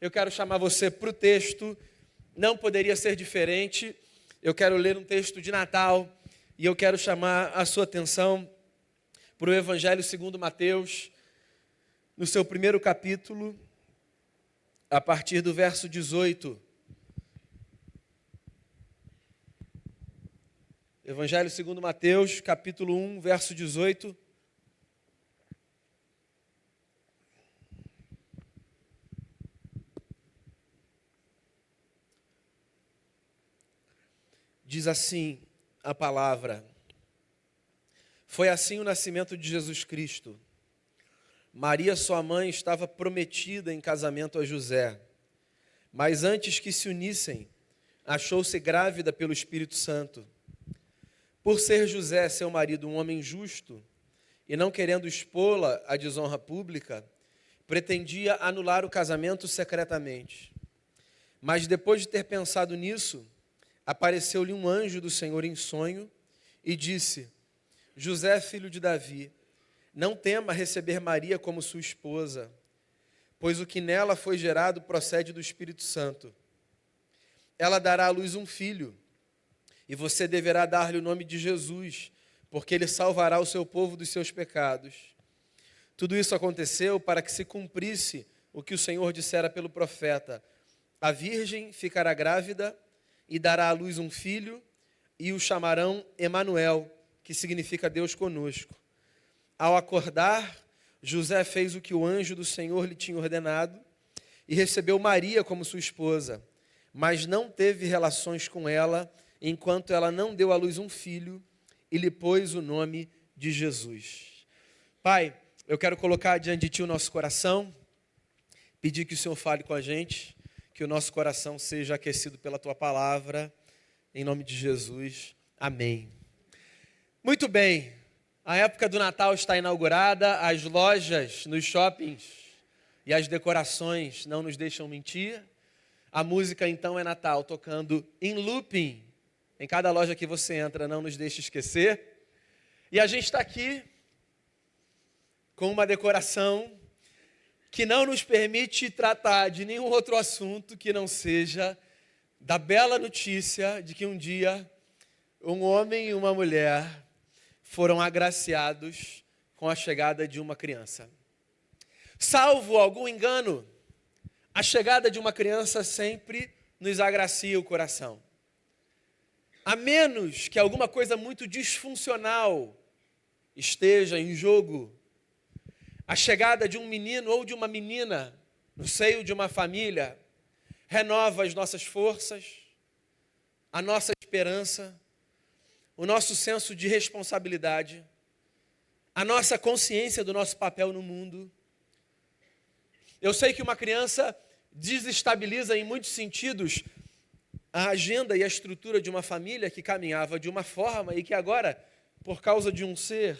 Eu quero chamar você para o texto, não poderia ser diferente. Eu quero ler um texto de Natal e eu quero chamar a sua atenção para o Evangelho segundo Mateus, no seu primeiro capítulo, a partir do verso 18. Evangelho segundo Mateus, capítulo 1, verso 18. Diz assim a palavra: foi assim o nascimento de Jesus Cristo. Maria, sua mãe, estava prometida em casamento a José, mas antes que se unissem, achou-se grávida pelo Espírito Santo. Por ser José, seu marido, um homem justo, e não querendo expô-la à desonra pública, pretendia anular o casamento secretamente. Mas depois de ter pensado nisso, apareceu-lhe um anjo do Senhor em sonho e disse: José, filho de Davi, não tema receber Maria como sua esposa, pois o que nela foi gerado procede do Espírito Santo. Ela dará à luz um filho, e você deverá dar-lhe o nome de Jesus, porque ele salvará o seu povo dos seus pecados. Tudo isso aconteceu para que se cumprisse o que o Senhor dissera pelo profeta: a virgem ficará grávida e dará à luz um filho, e o chamarão Emanuel, que significa Deus conosco. Ao acordar, José fez o que o anjo do Senhor lhe tinha ordenado e recebeu Maria como sua esposa, mas não teve relações com ela, enquanto ela não deu à luz um filho e lhe pôs o nome de Jesus. Pai, eu quero colocar diante de Ti o nosso coração, pedir que o Senhor fale com a gente, que o nosso coração seja aquecido pela Tua palavra, em nome de Jesus, amém. Muito bem, a época do Natal está inaugurada, as lojas nos shoppings e as decorações não nos deixam mentir. A música então é Natal, tocando em looping, em cada loja que você entra, não nos deixe esquecer. E a gente está aqui com uma decoração que não nos permite tratar de nenhum outro assunto que não seja da bela notícia de que um dia um homem e uma mulher foram agraciados com a chegada de uma criança. Salvo algum engano, a chegada de uma criança sempre nos agracia o coração. A menos que alguma coisa muito disfuncional esteja em jogo, a chegada de um menino ou de uma menina no seio de uma família renova as nossas forças, a nossa esperança, o nosso senso de responsabilidade, a nossa consciência do nosso papel no mundo. Eu sei que uma criança desestabiliza em muitos sentidos a agenda e a estrutura de uma família que caminhava de uma forma e que agora, por causa de um ser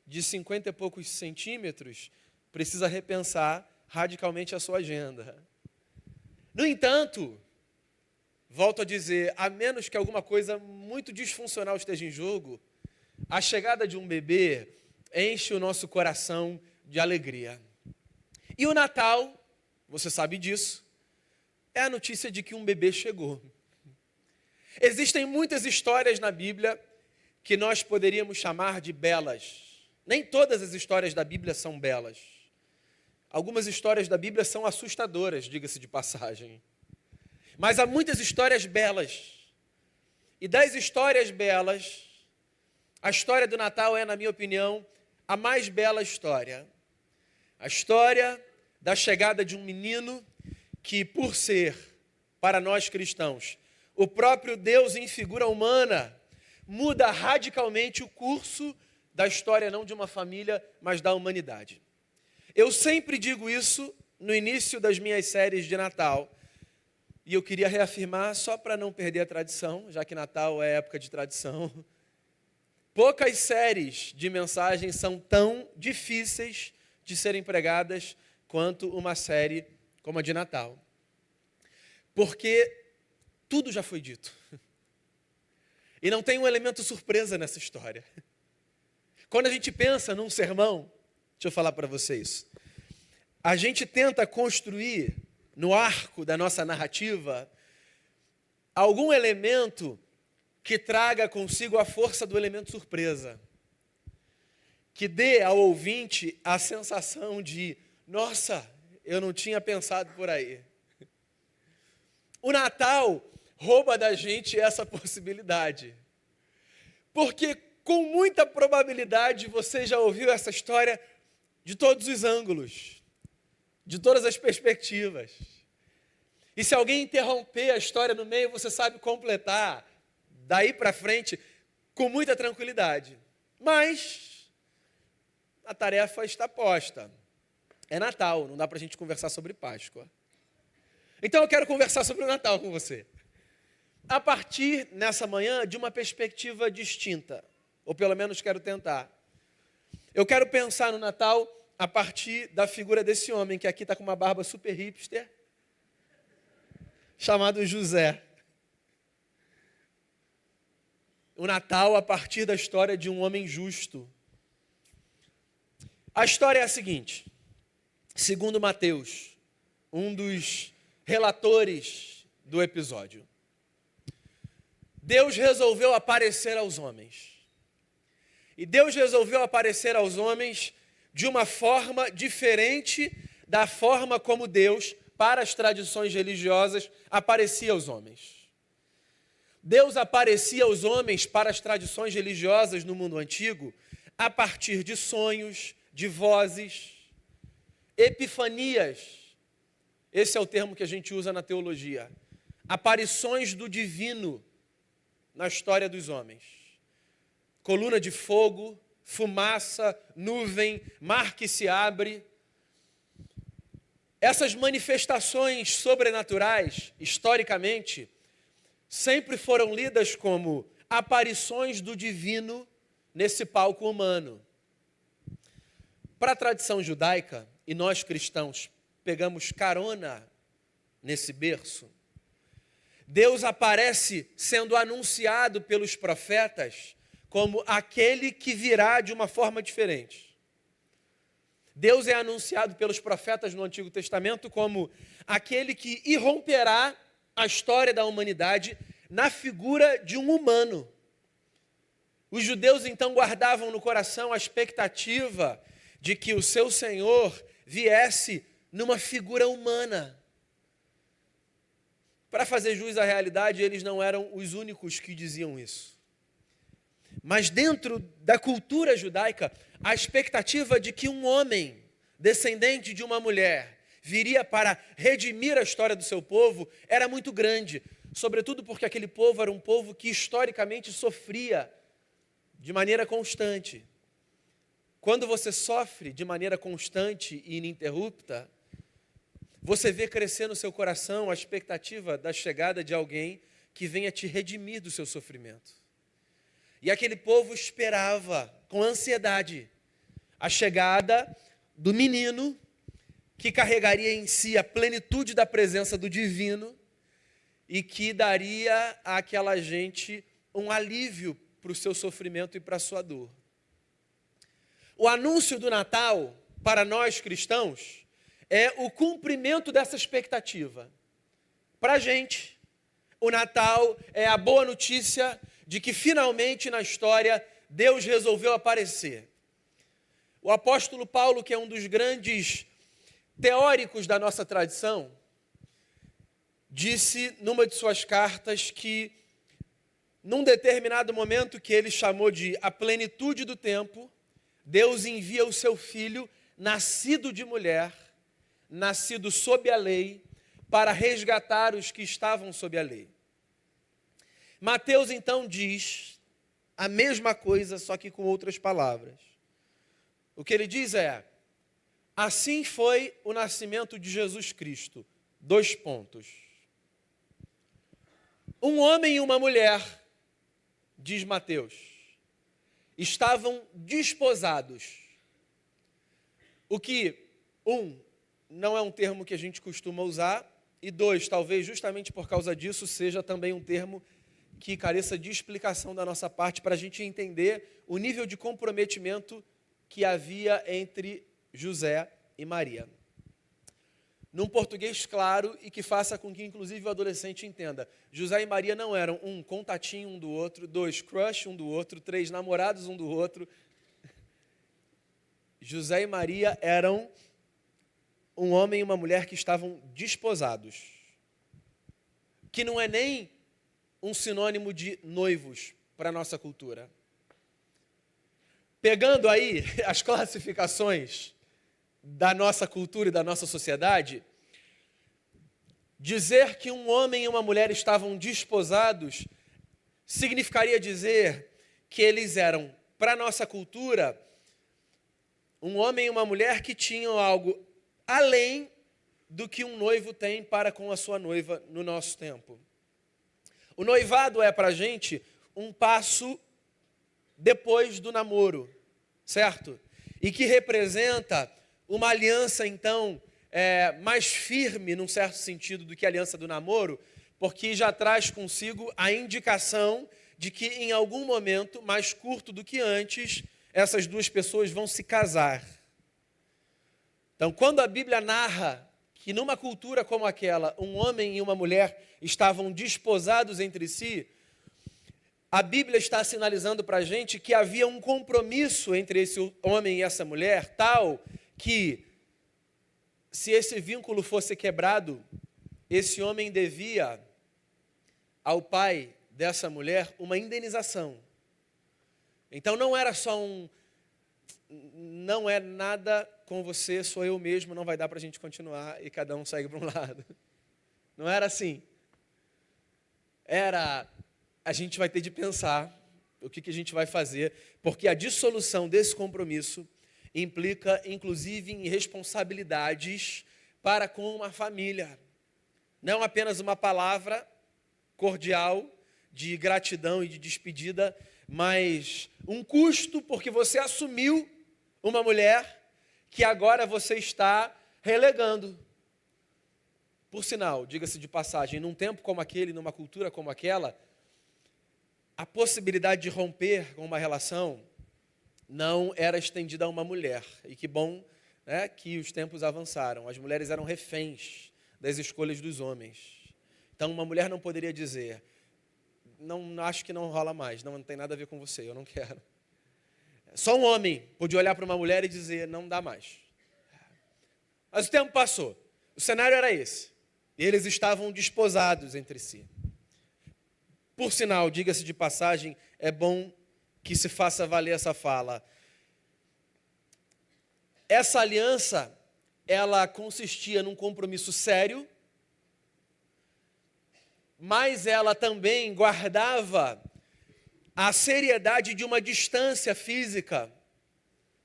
de 50 e poucos centímetros, precisa repensar radicalmente a sua agenda. No entanto, volto a dizer, a menos que alguma coisa muito disfuncional esteja em jogo, a chegada de um bebê enche o nosso coração de alegria. E o Natal, você sabe disso, é a notícia de que um bebê chegou. Existem muitas histórias na Bíblia que nós poderíamos chamar de belas. Nem todas as histórias da Bíblia são belas. Algumas histórias da Bíblia são assustadoras, diga-se de passagem. Mas há muitas histórias belas. E das histórias belas, a história do Natal é, na minha opinião, a mais bela história. A história da chegada de um menino que, por ser, para nós cristãos, o próprio Deus em figura humana, muda radicalmente o curso da história, não de uma família, mas da humanidade. Eu sempre digo isso no início das minhas séries de Natal, e eu queria reafirmar, só para não perder a tradição, já que Natal é época de tradição, poucas séries de mensagens são tão difíceis de serem pregadas quanto uma série como a de Natal. Porque tudo já foi dito. E não tem um elemento surpresa nessa história. Quando a gente pensa num sermão, deixa eu falar para vocês, a gente tenta construir no arco da nossa narrativa, algum elemento que traga consigo a força do elemento surpresa, que dê ao ouvinte a sensação de, nossa, eu não tinha pensado por aí. O Natal rouba da gente essa possibilidade, porque com muita probabilidade você já ouviu essa história de todos os ângulos, de todas as perspectivas. E se alguém interromper a história no meio, você sabe completar daí para frente com muita tranquilidade. Mas a tarefa está posta. É Natal, não dá para a gente conversar sobre Páscoa. Então eu quero conversar sobre o Natal com você. A partir, nessa manhã, de uma perspectiva distinta. Ou pelo menos quero tentar. Eu quero pensar no Natal a partir da figura desse homem, que aqui está com uma barba super hipster, chamado José. O Natal a partir da história de um homem justo. A história é a seguinte, segundo Mateus, um dos relatores do episódio. Deus resolveu aparecer aos homens. E Deus resolveu aparecer aos homens de uma forma diferente da forma como Deus, para as tradições religiosas, aparecia aos homens. Deus aparecia aos homens para as tradições religiosas no mundo antigo a partir de sonhos, de vozes, epifanias. Esse é o termo que a gente usa na teologia. Aparições do divino na história dos homens. Coluna de fogo, fumaça, nuvem, mar que se abre. Essas manifestações sobrenaturais, historicamente, sempre foram lidas como aparições do divino nesse palco humano. Para a tradição judaica, e nós cristãos pegamos carona nesse berço, Deus aparece sendo anunciado pelos profetas como aquele que virá de uma forma diferente. Deus é anunciado pelos profetas no Antigo Testamento como aquele que irromperá a história da humanidade na figura de um humano. Os judeus então guardavam no coração a expectativa de que o seu Senhor viesse numa figura humana. Para fazer jus à realidade, eles não eram os únicos que diziam isso. Mas dentro da cultura judaica, a expectativa de que um homem, descendente de uma mulher, viria para redimir a história do seu povo, era muito grande. Sobretudo porque aquele povo era um povo que historicamente sofria de maneira constante. Quando você sofre de maneira constante e ininterrupta, você vê crescer no seu coração a expectativa da chegada de alguém que venha te redimir do seu sofrimento. E aquele povo esperava com ansiedade a chegada do menino que carregaria em si a plenitude da presença do divino e que daria àquela gente um alívio para o seu sofrimento e para a sua dor. O anúncio do Natal, para nós cristãos, é o cumprimento dessa expectativa. Para a gente, o Natal é a boa notícia de que finalmente na história Deus resolveu aparecer. O apóstolo Paulo, que é um dos grandes teóricos da nossa tradição, disse numa de suas cartas que num determinado momento que ele chamou de a plenitude do tempo, Deus envia o seu filho, nascido de mulher, nascido sob a lei, para resgatar os que estavam sob a lei. Mateus então diz a mesma coisa, só que com outras palavras. O que ele diz é: assim foi o nascimento de Jesus Cristo. 2 pontos. Um homem e uma mulher, diz Mateus, estavam desposados. O que, não é um termo que a gente costuma usar, e 2, talvez justamente por causa disso, seja também um termo que careça de explicação da nossa parte para a gente entender o nível de comprometimento que havia entre José e Maria. num português claro e que faça com que, inclusive, o adolescente entenda. José e Maria não eram contatinho um do outro, 2, crush um do outro, 3, namorados um do outro. José e Maria eram um homem e uma mulher que estavam desposados, que não é nem um sinônimo de noivos para a nossa cultura. Pegando aí as classificações da nossa cultura e da nossa sociedade, dizer que um homem e uma mulher estavam desposados significaria dizer que eles eram, para a nossa cultura, um homem e uma mulher que tinham algo além do que um noivo tem para com a sua noiva no nosso tempo. O noivado é para a gente um passo depois do namoro, certo? E que representa uma aliança, então, mais firme, num certo sentido, do que a aliança do namoro, porque já traz consigo a indicação de que, em algum momento, mais curto do que antes, essas duas pessoas vão se casar. Então, quando a Bíblia narra que numa cultura como aquela, um homem e uma mulher estavam desposados entre si, a Bíblia está sinalizando para a gente que havia um compromisso entre esse homem e essa mulher, tal que, se esse vínculo fosse quebrado, esse homem devia ao pai dessa mulher uma indenização. Então não era só não é nada com você, sou eu mesmo, não vai dar para a gente continuar e cada um segue para um lado. Não era assim. Era, a gente vai ter de pensar o que a gente vai fazer, porque a dissolução desse compromisso implica, inclusive, em responsabilidades para com uma família. Não apenas uma palavra cordial de gratidão e de despedida, mas um custo, porque você assumiu uma mulher que agora você está relegando. Por sinal, diga-se de passagem, num tempo como aquele, numa cultura como aquela, a possibilidade de romper com uma relação não era estendida a uma mulher. E que bom, né, que os tempos avançaram. As mulheres eram reféns das escolhas dos homens. Então, uma mulher não poderia dizer, não, acho que não rola mais, não tem nada a ver com você, eu não quero. Só um homem podia olhar para uma mulher e dizer, não dá mais. Mas o tempo passou, o cenário era esse. E eles estavam desposados entre si. Por sinal, diga-se de passagem, é bom que se faça valer essa fala. Essa aliança, ela consistia num compromisso sério, mas ela também guardava a seriedade de uma distância física,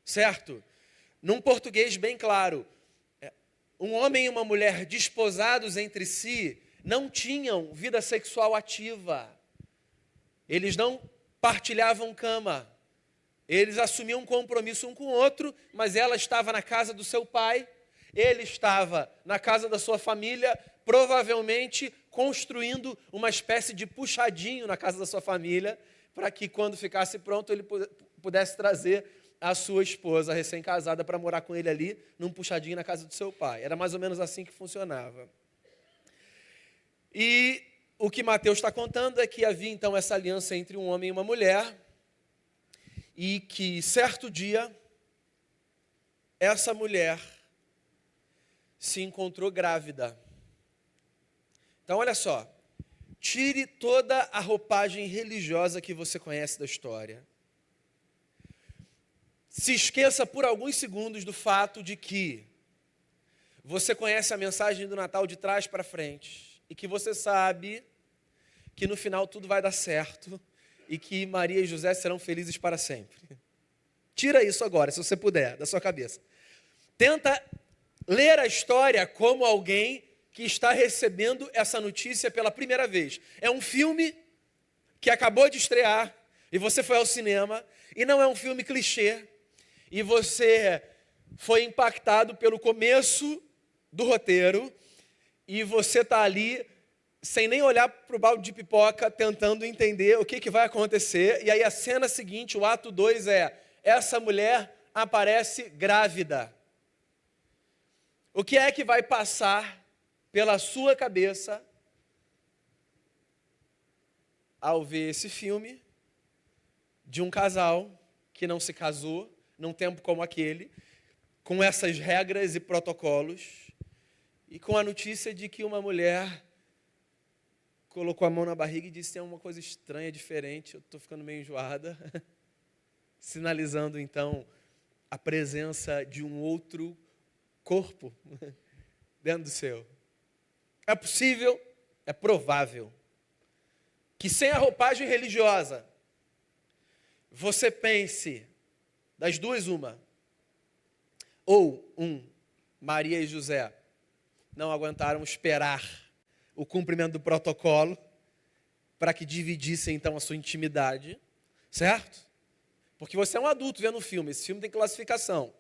certo? Num português bem claro, um homem e uma mulher desposados entre si não tinham vida sexual ativa. Eles não partilhavam cama. Eles assumiam um compromisso um com o outro, mas ela estava na casa do seu pai, ele estava na casa da sua família, provavelmente construindo uma espécie de puxadinho na casa da sua família, para que quando ficasse pronto ele pudesse trazer a sua esposa recém-casada para morar com ele ali, num puxadinho na casa do seu pai. Era mais ou menos assim que funcionava. E o que Mateus está contando é que havia então essa aliança entre um homem e uma mulher, e que certo dia, essa mulher se encontrou grávida. Então olha só, tire toda a roupagem religiosa que você conhece da história. Se esqueça por alguns segundos do fato de que você conhece a mensagem do Natal de trás para frente e que você sabe que no final tudo vai dar certo e que Maria e José serão felizes para sempre. Tira isso agora, se você puder, da sua cabeça. Tenta ler a história como alguém que está recebendo essa notícia pela primeira vez. É um filme que acabou de estrear e você foi ao cinema e não é um filme clichê e você foi impactado pelo começo do roteiro e você está ali sem nem olhar para o balde de pipoca, tentando entender o que vai acontecer. E aí a cena seguinte, o ato 2 essa mulher aparece grávida. O que é que vai passar pela sua cabeça ao ver esse filme de um casal que não se casou num tempo como aquele, com essas regras e protocolos, e com a notícia de que uma mulher colocou a mão na barriga e disse: tem uma coisa estranha, diferente, eu estou ficando meio enjoada, sinalizando então a presença de um outro corpo dentro do seu. É possível, é provável, que sem a roupagem religiosa, você pense, das duas uma, ou Maria e José não aguentaram esperar o cumprimento do protocolo para que dividissem então a sua intimidade, certo? Porque você é um adulto vendo o filme, esse filme tem classificação,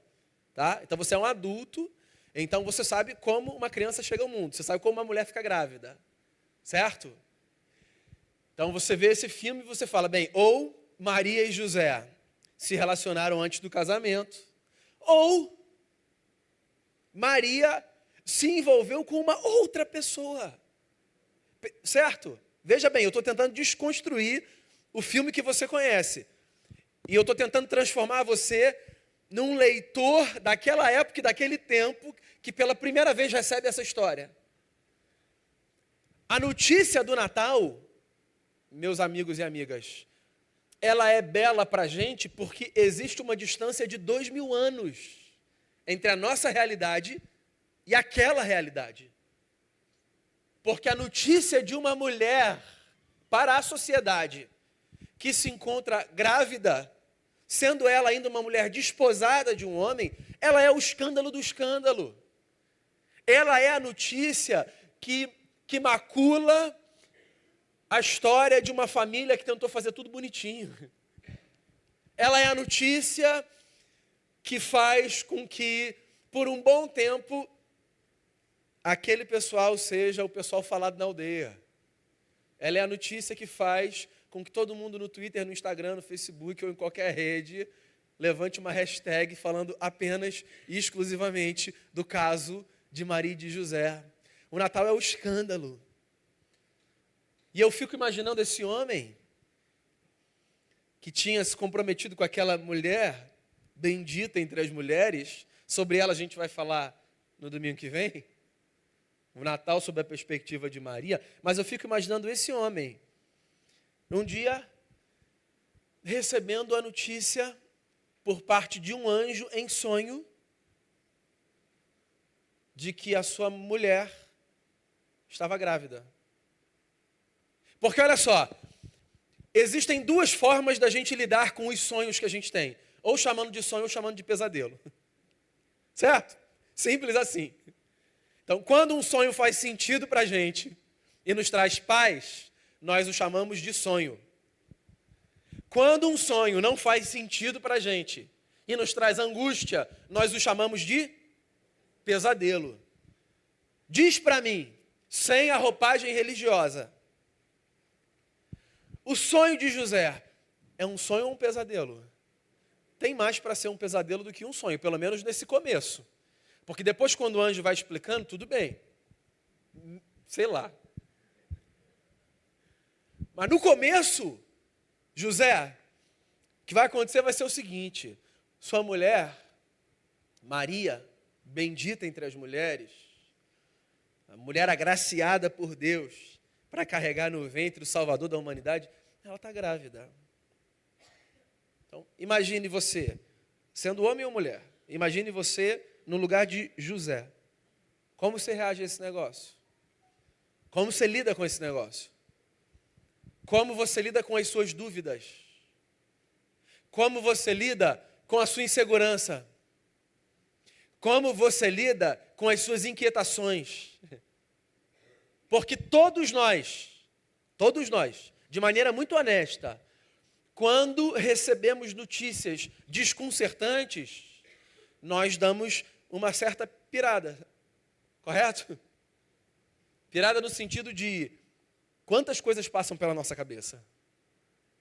tá? Então você é um adulto, então você sabe como uma criança chega ao mundo, você sabe como uma mulher fica grávida, certo? Então você vê esse filme e você fala, bem, ou Maria e José se relacionaram antes do casamento, ou Maria se envolveu com uma outra pessoa, certo? Veja bem, eu estou tentando desconstruir o filme que você conhece, e eu estou tentando transformar você num leitor daquela época e daquele tempo que pela primeira vez recebe essa história. A notícia do Natal, meus amigos e amigas, ela é bela para a gente porque existe uma distância de 2000 anos entre a nossa realidade e aquela realidade. Porque a notícia de uma mulher para a sociedade que se encontra grávida, sendo ela ainda uma mulher desposada de um homem, ela é o escândalo do escândalo. Ela é a notícia que macula a história de uma família que tentou fazer tudo bonitinho. Ela é a notícia que faz com que, por um bom tempo, aquele pessoal seja o pessoal falado na aldeia. Ela é a notícia que faz com que todo mundo no Twitter, no Instagram, no Facebook ou em qualquer rede levante uma hashtag falando apenas e exclusivamente do caso de Maria e de José. O Natal é o escândalo. E eu fico imaginando esse homem que tinha se comprometido com aquela mulher bendita entre as mulheres, sobre ela a gente vai falar no domingo que vem, o Natal sob a perspectiva de Maria, mas eu fico imaginando esse homem, um dia, recebendo a notícia por parte de um anjo em sonho, de que a sua mulher estava grávida. Porque olha só, existem duas formas da gente lidar com os sonhos que a gente tem. Ou chamando de sonho ou chamando de pesadelo. Certo? Simples assim. Então, quando um sonho faz sentido para a gente e nos traz paz, nós o chamamos de sonho. Quando um sonho não faz sentido para a gente e nos traz angústia, nós o chamamos de pesadelo. Diz para mim, sem a roupagem religiosa, o sonho de José é um sonho ou um pesadelo? Tem mais para ser um pesadelo do que um sonho, pelo menos nesse começo. Porque depois, quando o anjo vai explicando, tudo bem. Sei lá. Mas no começo, José, o que vai acontecer vai ser o seguinte: sua mulher, Maria, bendita entre as mulheres, a mulher agraciada por Deus para carregar no ventre o Salvador da humanidade, ela está grávida. Então, imagine você, sendo homem ou mulher, imagine você no lugar de José. Como você reage a esse negócio? Como você lida com esse negócio? Como você lida com as suas dúvidas? Como você lida com a sua insegurança? Como você lida com as suas inquietações? Porque todos nós, de maneira muito honesta, quando recebemos notícias desconcertantes, nós damos uma certa pirada, correto? Pirada no sentido de quantas coisas passam pela nossa cabeça,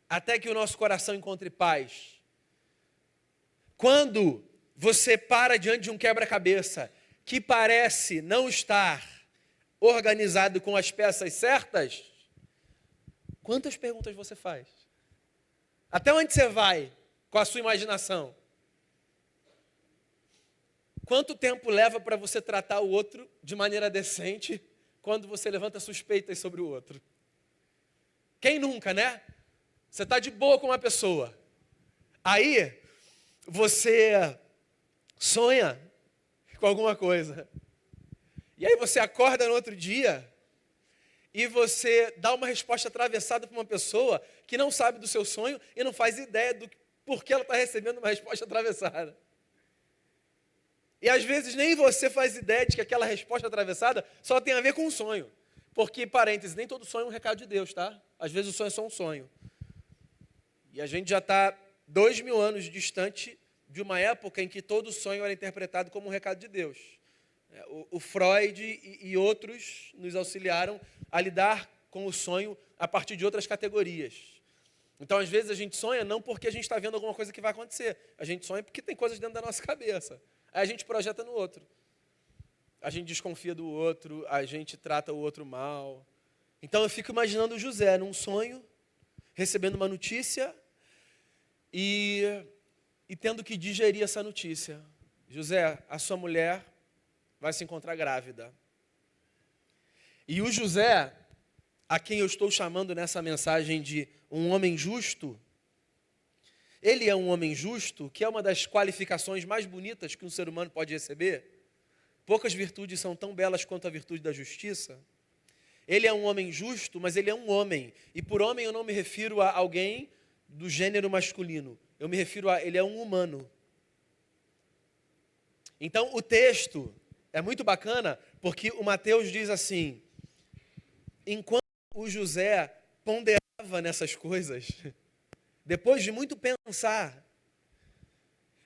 até que o nosso coração encontre paz. Quando você para diante de um quebra-cabeça que parece não estar organizado com as peças certas, quantas perguntas você faz? Até onde você vai com a sua imaginação? Quanto tempo leva para você tratar o outro de maneira decente quando você levanta suspeitas sobre o outro? Quem nunca, né? Você está de boa com uma pessoa. Aí, você sonha com alguma coisa. E aí você acorda no outro dia e você dá uma resposta atravessada para uma pessoa que não sabe do seu sonho e não faz ideia do porquê ela está recebendo uma resposta atravessada. E às vezes nem você faz ideia de que aquela resposta atravessada só tem a ver com um sonho. Porque, parênteses, nem todo sonho é um recado de Deus, tá? Às vezes o sonho é só um sonho. E a gente já está 2000 anos distante de uma época em que todo sonho era interpretado como um recado de Deus. O Freud e outros nos auxiliaram a lidar com o sonho a partir de outras categorias. Então, às vezes, a gente sonha não porque a gente está vendo alguma coisa que vai acontecer. A gente sonha porque tem coisas dentro da nossa cabeça. Aí a gente projeta no outro. A gente desconfia do outro, a gente trata o outro mal. Então, eu fico imaginando o José num sonho, recebendo uma notícia e tendo que digerir essa notícia. José, a sua mulher vai se encontrar grávida. E o José, a quem eu estou chamando nessa mensagem de um homem justo, ele é um homem justo, que é uma das qualificações mais bonitas que um ser humano pode receber. Poucas virtudes são tão belas quanto a virtude da justiça. Ele é um homem justo, mas ele é um homem. E por homem eu não me refiro a alguém do gênero masculino. Eu me refiro a ele é um humano. Então o texto é muito bacana, porque o Mateus diz assim: enquanto o José ponderava nessas coisas, depois de muito pensar,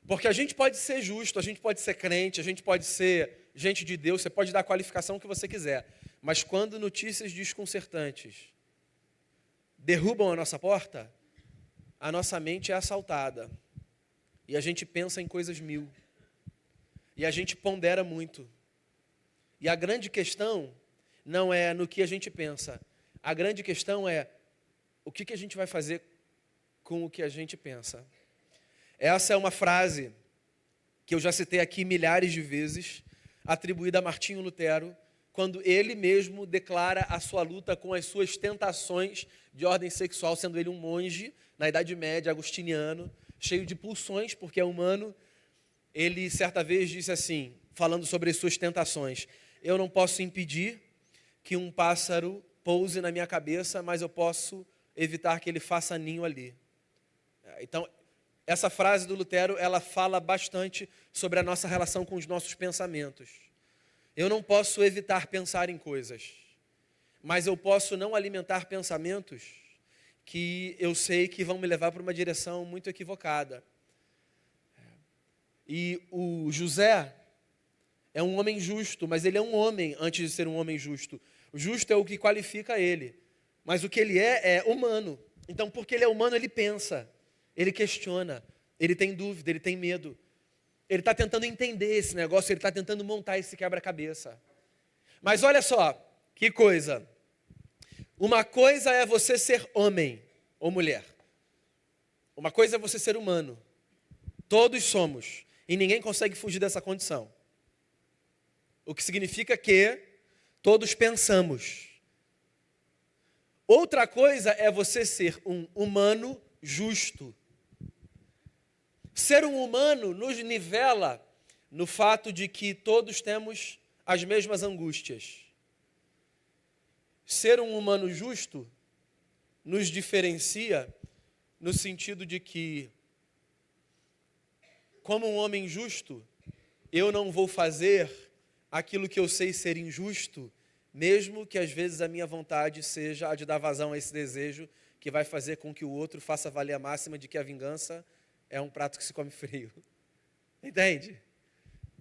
porque a gente pode ser justo, a gente pode ser crente, a gente pode ser gente de Deus, você pode dar a qualificação que você quiser, mas quando notícias desconcertantes derrubam a nossa porta, a nossa mente é assaltada, e a gente pensa em coisas mil, e a gente pondera muito. E a grande questão não é no que a gente pensa, a grande questão é o que a gente vai fazer com o que a gente pensa. Essa é uma frase que eu já citei aqui milhares de vezes, atribuída a Martinho Lutero, quando ele mesmo declara a sua luta com as suas tentações de ordem sexual, sendo ele um monge, na Idade Média, agostiniano, cheio de pulsões, porque é humano. Ele, certa vez, disse assim, falando sobre as suas tentações: eu não posso impedir que um pássaro pouse na minha cabeça, mas eu posso evitar que ele faça ninho ali. Então, essa frase do Lutero, ela fala bastante sobre a nossa relação com os nossos pensamentos. Eu não posso evitar pensar em coisas, mas eu posso não alimentar pensamentos que eu sei que vão me levar para uma direção muito equivocada. E o José é um homem justo, mas ele é um homem antes de ser um homem justo. O justo é o que qualifica ele, mas o que ele é humano. Então, porque ele é humano, ele pensa, ele questiona, ele tem dúvida, ele tem medo. Ele está tentando entender esse negócio, ele está tentando montar esse quebra-cabeça. Mas olha só, que coisa. Uma coisa é você ser homem ou mulher. Uma coisa é você ser humano. Todos somos. E ninguém consegue fugir dessa condição. O que significa que todos pensamos. Outra coisa é você ser um humano justo. Ser um humano nos nivela no fato de que todos temos as mesmas angústias. Ser um humano justo nos diferencia no sentido de que, como um homem justo, eu não vou fazer aquilo que eu sei ser injusto, mesmo que às vezes a minha vontade seja a de dar vazão a esse desejo que vai fazer com que o outro faça valer a máxima de que a vingança é um prato que se come frio. Entende?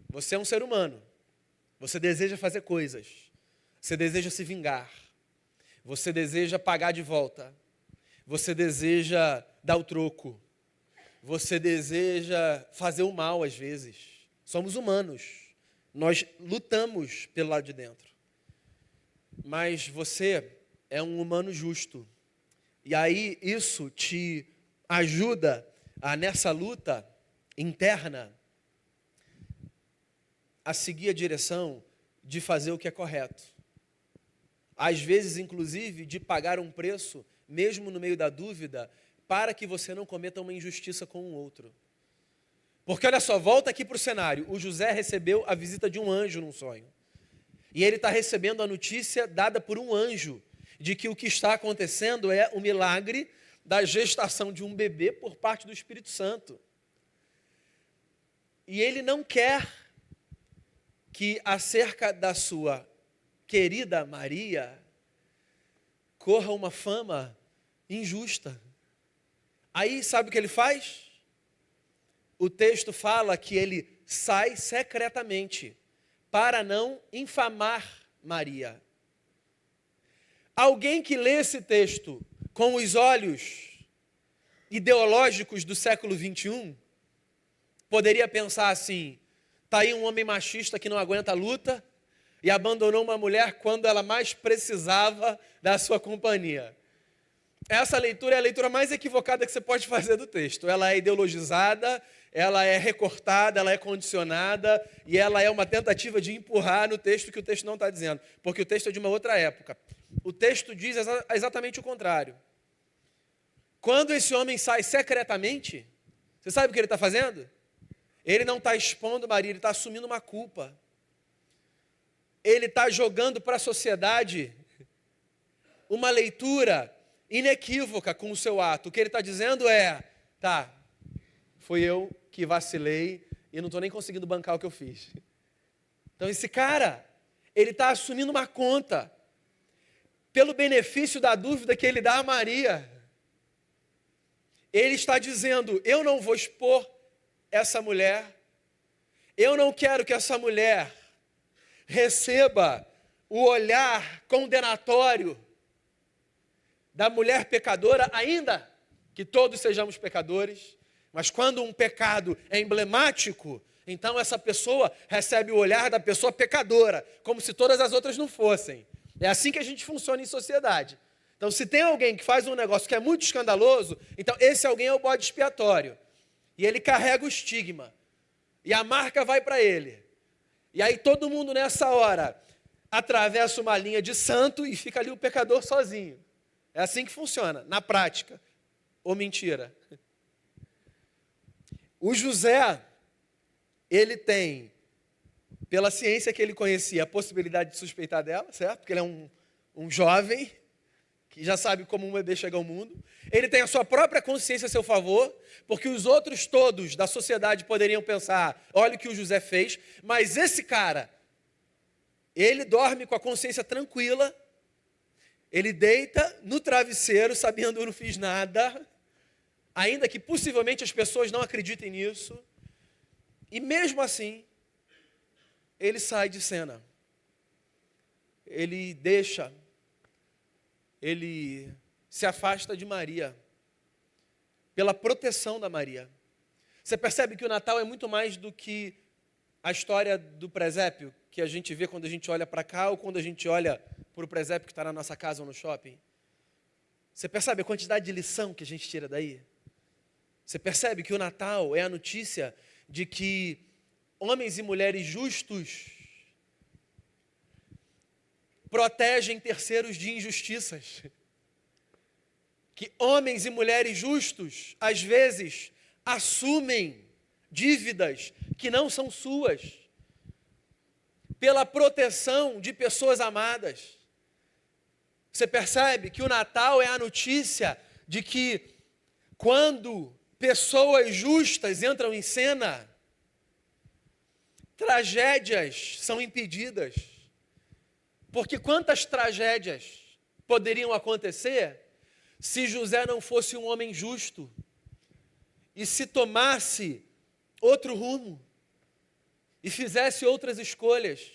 Você é um ser humano. Você deseja fazer coisas. Você deseja se vingar. Você deseja pagar de volta. Você deseja dar o troco. Você deseja fazer o mal às vezes. Somos humanos. Nós lutamos pelo lado de dentro. Mas você é um humano justo. E aí isso te ajuda a, nessa luta interna, a seguir a direção de fazer o que é correto. Às vezes, inclusive, de pagar um preço, mesmo no meio da dúvida, para que você não cometa uma injustiça com o outro. Porque olha só, volta aqui para o cenário. O José recebeu a visita de um anjo num sonho. E ele está recebendo a notícia dada por um anjo, de que o que está acontecendo é o milagre da gestação de um bebê por parte do Espírito Santo. E ele não quer que acerca da sua querida Maria corra uma fama injusta. Aí sabe o que ele faz? O texto fala que ele sai secretamente para não infamar Maria. Alguém que lê esse texto com os olhos ideológicos do século 21 poderia pensar assim: está aí um homem machista que não aguenta a luta e abandonou uma mulher quando ela mais precisava da sua companhia. Essa leitura é a leitura mais equivocada que você pode fazer do texto. Ela é ideologizada, ela é recortada, ela é condicionada e ela é uma tentativa de empurrar no texto que o texto não está dizendo, porque o texto é de uma outra época. O texto diz exatamente o contrário. Quando esse homem sai secretamente, você sabe o que ele está fazendo? Ele não está expondo Maria, ele está assumindo uma culpa. Ele está jogando para a sociedade uma leitura inequívoca com o seu ato. O que ele está dizendo é: tá, fui eu que vacilei e não estou nem conseguindo bancar o que eu fiz. Então esse cara, ele está assumindo uma conta pelo benefício da dúvida que ele dá a Maria. Ele está dizendo: eu não vou expor essa mulher, eu não quero que essa mulher receba o olhar condenatório da mulher pecadora, ainda que todos sejamos pecadores, mas quando um pecado é emblemático, então essa pessoa recebe o olhar da pessoa pecadora, como se todas as outras não fossem. É assim que a gente funciona em sociedade. Então, se tem alguém que faz um negócio que é muito escandaloso, então esse alguém é o bode expiatório. E ele carrega o estigma. E a marca vai para ele. E aí todo mundo nessa hora atravessa uma linha de santo e fica ali o pecador sozinho. É assim que funciona, na prática. Ou mentira? O José, ele tem, pela ciência que ele conhecia, a possibilidade de suspeitar dela, certo? Porque ele é um jovem que já sabe como um bebê chega ao mundo. Ele tem a sua própria consciência a seu favor, porque os outros todos da sociedade poderiam pensar: olha o que o José fez, mas esse cara, ele dorme com a consciência tranquila, ele deita no travesseiro sabendo: eu não fiz nada, ainda que possivelmente as pessoas não acreditem nisso, e mesmo assim, ele sai de cena. Ele se afasta de Maria, pela proteção da Maria. Você percebe que o Natal é muito mais do que a história do presépio, que a gente vê quando a gente olha para cá ou quando a gente olha para o presépio que está na nossa casa ou no shopping? Você percebe a quantidade de lição que a gente tira daí? Você percebe que o Natal é a notícia de que homens e mulheres justos protegem terceiros de injustiças. Que homens e mulheres justos, às vezes, assumem dívidas que não são suas, pela proteção de pessoas amadas. Você percebe que o Natal é a notícia de que, quando pessoas justas entram em cena, tragédias são impedidas. Porque quantas tragédias poderiam acontecer se José não fosse um homem justo e se tomasse outro rumo e fizesse outras escolhas?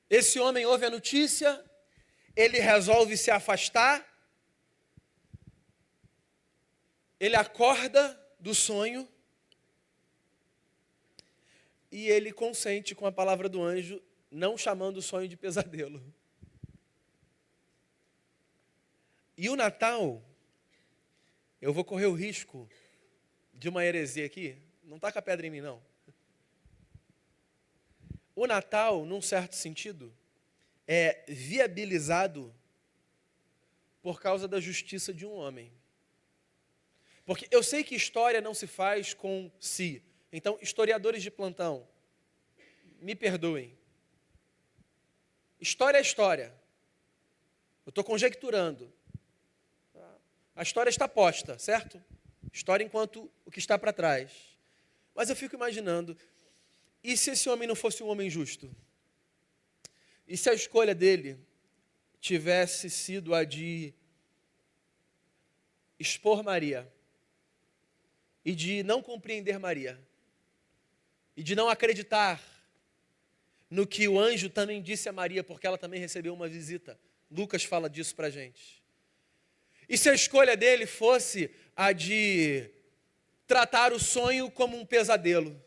Esse homem ouve a notícia, ele resolve se afastar, ele acorda do sonho e ele consente com a palavra do anjo, não chamando o sonho de pesadelo. E o Natal, eu vou correr o risco de uma heresia aqui, não taca pedra em mim não. O Natal, num certo sentido, é viabilizado por causa da justiça de um homem. Porque eu sei que história não se faz com si. Então, historiadores de plantão, me perdoem. História é história. Eu estou conjecturando. A história está posta, certo? História enquanto o que está para trás. Mas eu fico imaginando, e se esse homem não fosse um homem justo? E se a escolha dele tivesse sido a de expor Maria, e de não compreender Maria, e de não acreditar no que o anjo também disse a Maria, porque ela também recebeu uma visita. Lucas fala disso para a gente. E se a escolha dele fosse a de tratar o sonho como um pesadelo?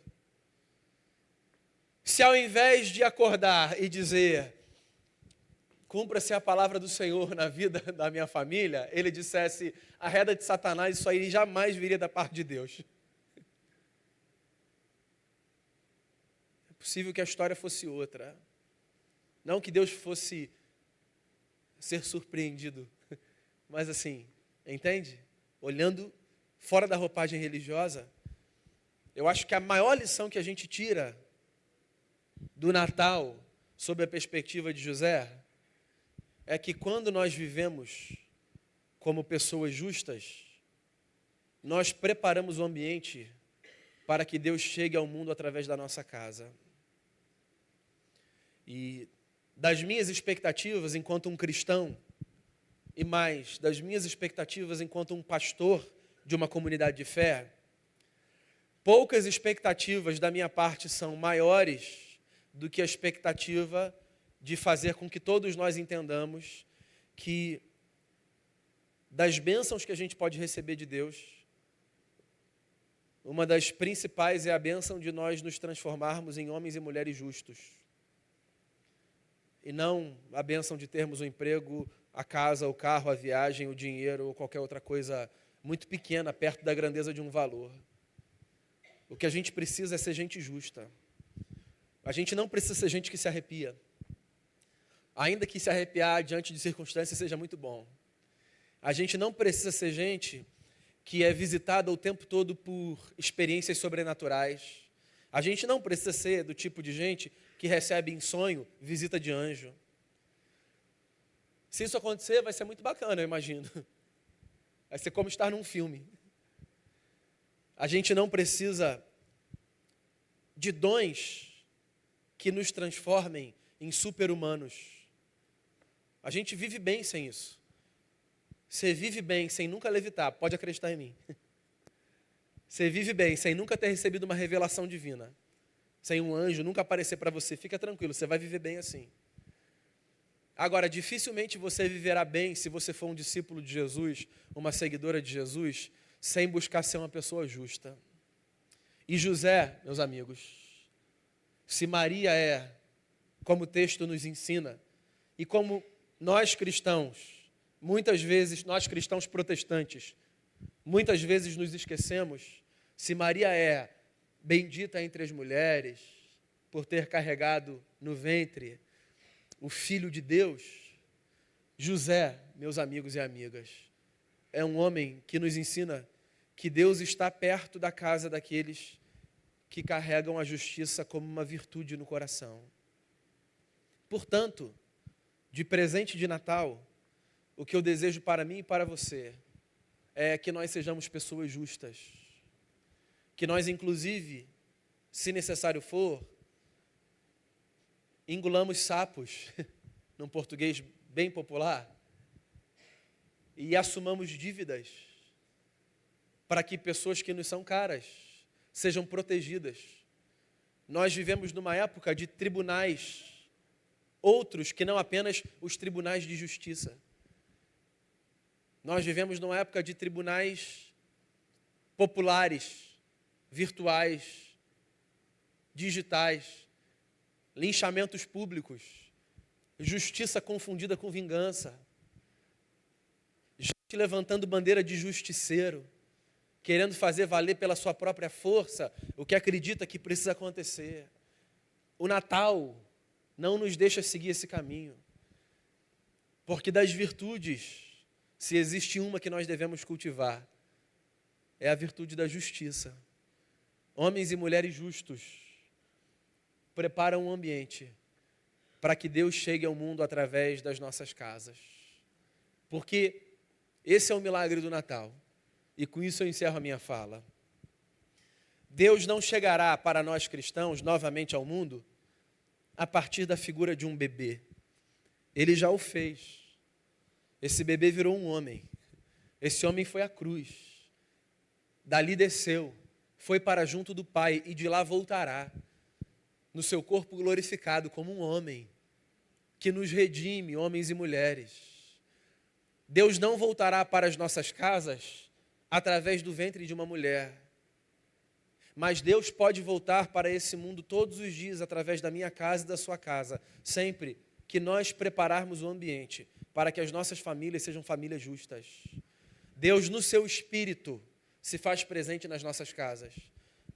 Se ao invés de acordar e dizer, cumpra-se a palavra do Senhor na vida da minha família, ele dissesse, arreda de Satanás, isso aí jamais viria da parte de Deus. É possível que a história fosse outra. Não que Deus fosse ser surpreendido, mas assim, entende? Olhando fora da roupagem religiosa, eu acho que a maior lição que a gente tira do Natal, sob a perspectiva de José, é que quando nós vivemos como pessoas justas, nós preparamos o ambiente para que Deus chegue ao mundo através da nossa casa. E das minhas expectativas enquanto um cristão, e mais, das minhas expectativas enquanto um pastor de uma comunidade de fé, poucas expectativas da minha parte são maiores do que a expectativa de fazer com que todos nós entendamos que das bênçãos que a gente pode receber de Deus, uma das principais é a bênção de nós nos transformarmos em homens e mulheres justos. E não a bênção de termos um emprego, a casa, o carro, a viagem, o dinheiro ou qualquer outra coisa muito pequena perto da grandeza de um valor. O que a gente precisa é ser gente justa. A gente não precisa ser gente que se arrepia. Ainda que se arrepiar diante de circunstâncias seja muito bom. A gente não precisa ser gente que é visitada o tempo todo por experiências sobrenaturais. A gente não precisa ser do tipo de gente que recebe em sonho visita de anjo. Se isso acontecer, vai ser muito bacana, eu imagino. Vai ser como estar num filme. A gente não precisa de dons que nos transformem em super-humanos. A gente vive bem sem isso. Você vive bem sem nunca levitar, pode acreditar em mim. Você vive bem sem nunca ter recebido uma revelação divina, sem um anjo nunca aparecer para você, fica tranquilo, você vai viver bem assim. Agora, dificilmente você viverá bem se você for um discípulo de Jesus, uma seguidora de Jesus, sem buscar ser uma pessoa justa. E José, meus amigos, se Maria é, como o texto nos ensina, e como nós cristãos, muitas vezes, nós cristãos protestantes, muitas vezes nos esquecemos, se Maria é bendita entre as mulheres, por ter carregado no ventre o Filho de Deus, José, meus amigos e amigas, é um homem que nos ensina que Deus está perto da casa daqueles que carregam a justiça como uma virtude no coração. Portanto, de presente de Natal, o que eu desejo para mim e para você é que nós sejamos pessoas justas. Que nós, inclusive, se necessário for, engolamos sapos, num português bem popular, e assumamos dívidas para que pessoas que nos são caras sejam protegidas. Nós vivemos numa época de tribunais, outros que não apenas os tribunais de justiça. Nós vivemos numa época de tribunais populares, virtuais, digitais, linchamentos públicos, justiça confundida com vingança, gente levantando bandeira de justiceiro, querendo fazer valer pela sua própria força o que acredita que precisa acontecer. O Natal não nos deixa seguir esse caminho, porque das virtudes, se existe uma que nós devemos cultivar, é a virtude da justiça. Homens e mulheres justos preparam um ambiente para que Deus chegue ao mundo através das nossas casas. Porque esse é o milagre do Natal. E com isso eu encerro a minha fala. Deus não chegará para nós cristãos novamente ao mundo a partir da figura de um bebê. Ele já o fez. Esse bebê virou um homem. Esse homem foi à cruz. Dali desceu, foi para junto do Pai e de lá voltará, no seu corpo glorificado como um homem, que nos redime, homens e mulheres. Deus não voltará para as nossas casas através do ventre de uma mulher, mas Deus pode voltar para esse mundo todos os dias através da minha casa e da sua casa, sempre que nós prepararmos o ambiente para que as nossas famílias sejam famílias justas. Deus, no seu Espírito, se faz presente nas nossas casas,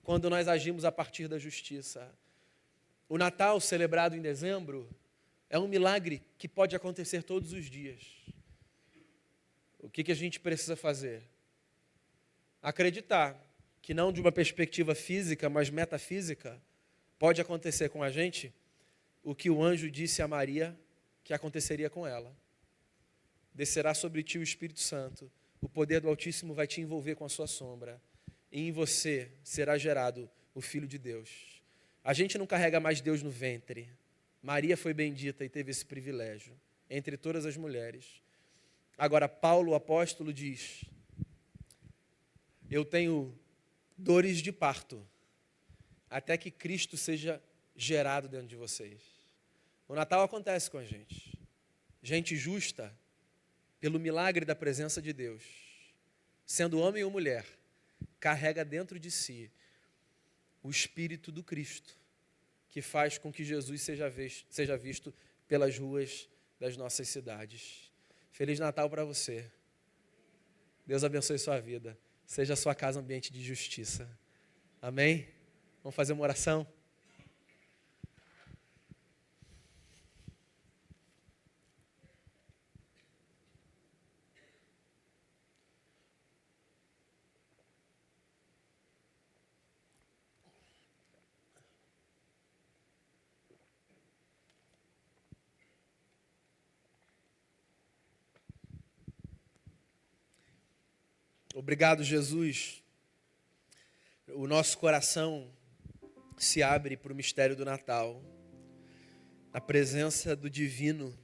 quando nós agimos a partir da justiça. O Natal, celebrado em dezembro, é um milagre que pode acontecer todos os dias. O que a gente precisa fazer? Acreditar que não de uma perspectiva física, mas metafísica, pode acontecer com a gente o que o anjo disse a Maria que aconteceria com ela. Descerá sobre ti o Espírito Santo, o poder do Altíssimo vai te envolver com a sua sombra, e em você será gerado o Filho de Deus. A gente não carrega mais Deus no ventre. Maria foi bendita e teve esse privilégio, entre todas as mulheres. Agora, Paulo, o apóstolo, diz: eu tenho dores de parto, até que Cristo seja gerado dentro de vocês. O Natal acontece com a gente. Gente justa, pelo milagre da presença de Deus, sendo homem ou mulher, carrega dentro de si o Espírito do Cristo, que faz com que Jesus seja visto pelas ruas das nossas cidades. Feliz Natal para você. Deus abençoe sua vida. Seja a sua casa um ambiente de justiça. Amém? Vamos fazer uma oração? Obrigado, Jesus. O nosso coração se abre para o mistério do Natal, a presença do divino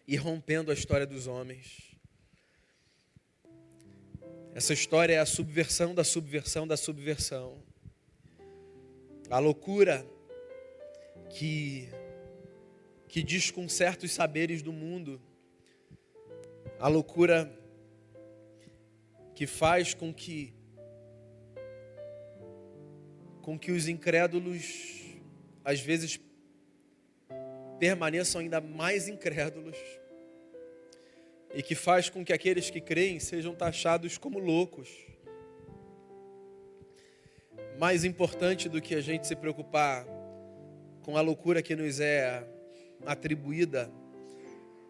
irrompendo a história dos homens. Essa história é a subversão da subversão da subversão. A loucura que desconcerta os saberes do mundo. A loucura que faz com que os incrédulos, às vezes, permaneçam ainda mais incrédulos, e que faz com que aqueles que creem sejam taxados como loucos. Mais importante do que a gente se preocupar com a loucura que nos é atribuída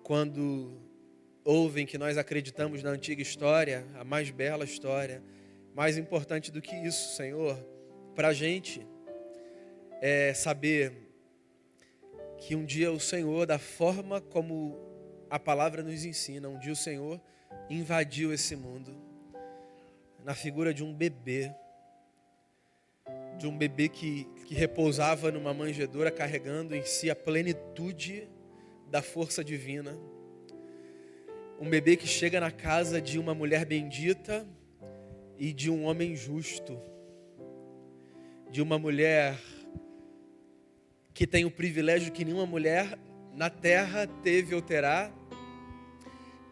quando ouvem que nós acreditamos na antiga história, a mais bela história. Mais importante do que isso, Senhor, para a gente é saber que um dia o Senhor, da forma como a palavra nos ensina, um dia o Senhor invadiu esse mundo na figura de um bebê que repousava numa manjedoura, carregando em si a plenitude da força divina. Um bebê que chega na casa de uma mulher bendita e de um homem justo. De uma mulher que tem o privilégio que nenhuma mulher na terra teve ou terá.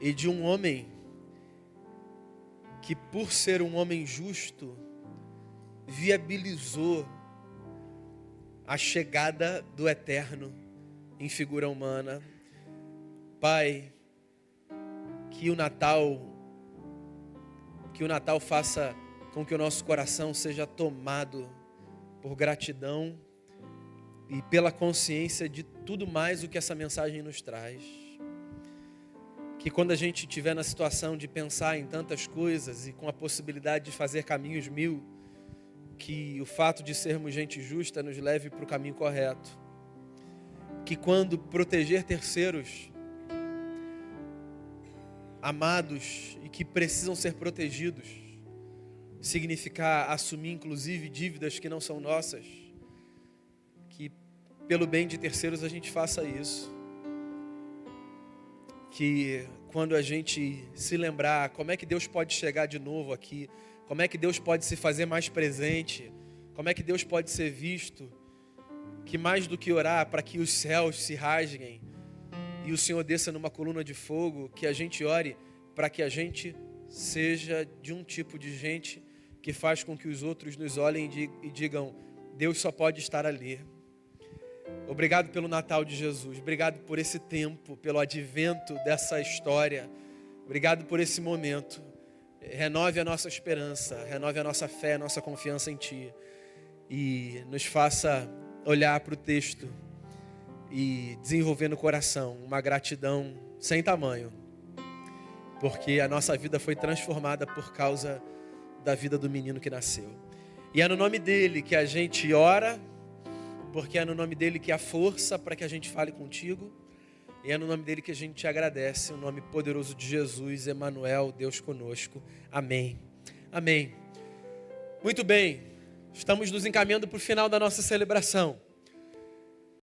E de um homem que, por ser um homem justo, viabilizou a chegada do eterno em figura humana. Pai, que o Natal faça com que o nosso coração seja tomado por gratidão e pela consciência de tudo mais o que essa mensagem nos traz. Que quando a gente estiver na situação de pensar em tantas coisas e com a possibilidade de fazer caminhos mil, que o fato de sermos gente justa nos leve para o caminho correto. Que quando proteger terceiros amados e que precisam ser protegidos significar assumir inclusive dívidas que não são nossas, que pelo bem de terceiros a gente faça isso. Que quando a gente se lembrar como é que Deus pode chegar de novo aqui, como é que Deus pode se fazer mais presente, como é que Deus pode ser visto, que mais do que orar para que os céus se rasguem e o Senhor desça numa coluna de fogo, que a gente ore para que a gente seja de um tipo de gente que faz com que os outros nos olhem e digam: Deus só pode estar ali. Obrigado pelo Natal de Jesus, obrigado por esse tempo, pelo advento dessa história, obrigado por esse momento. Renove a nossa esperança, renove a nossa fé, a nossa confiança em Ti e nos faça olhar para o texto e desenvolver no coração uma gratidão sem tamanho, porque a nossa vida foi transformada por causa da vida do menino que nasceu. E é no nome dele que a gente ora, porque é no nome dele que há força para que a gente fale contigo, e é no nome dele que a gente te agradece, o nome poderoso de Jesus, Emanuel, Deus conosco. Amém. Amém. Muito bem, estamos nos encaminhando para o final da nossa celebração.